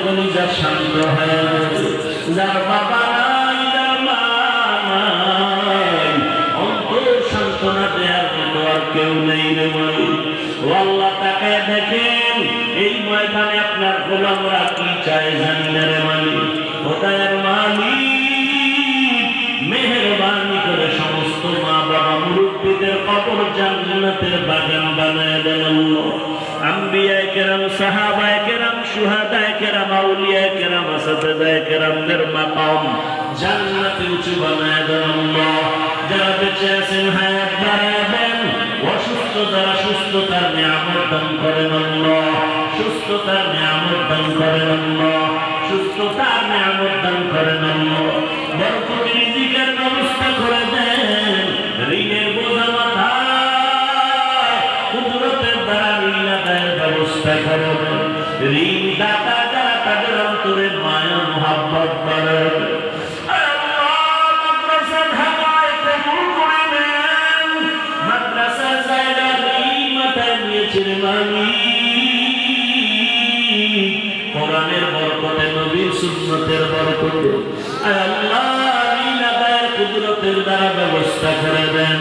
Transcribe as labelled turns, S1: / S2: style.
S1: কলিজা শান্ত হয়ে গেছে, যার বাবা নাই, যার মা নাই, অন্তর সান্ত্বনা দেওয়ার মতো আর কেউ নেই রে ভাই। ও আল্লাহ, তাকায় দেখেন এই ময়দানে আপনার গোলামরা কি চায় জানি না রে মালিক। খোদায়ের মালিক, মেহেরবানি করে সমস্ত মা বাবা মুরব্বীদের কবর জান্নাতের বাগান বানায় দেন আল্লাহ। আম্বিয়ায়ে কেরাম, সাহাবায়ে কেরাম, শুহাদায়ে কেরাম, আউলিয়ায়ে কেরাম, আসাদায়ে কেরামদের মাকাম জান্নাতে উঁচু বানায় দেন আল্লাহ। যারা বেঁচে আছেন হায়াত বাড়ায় দেন, অসুস্থ যারা সুস্থতার নিয়ামত দান করেন আল্লাহ, সুস্থতার নিয়ামত দান করেন আল্লাহ, সুস্থতার নিয়ামত দান করেন আল্লাহ। বরকতের রিজিকের ব্যবস্থা করে দেন, ঋণের বোঝা মাথায় কুদরতের দ্বারা ঋণ আদায়ের ব্যবস্থা করে দেন। ঋণ দাতা যারা তাদের অন্তরে মায়া মোহাব্বত বাড়ায় দেন। কোরআনের বরকতে, নবীর সুন্নতের বরকতে আল্লাহ ঋণ আদায়ের কুদরতের দ্বারা ব্যবস্থা করে দেন।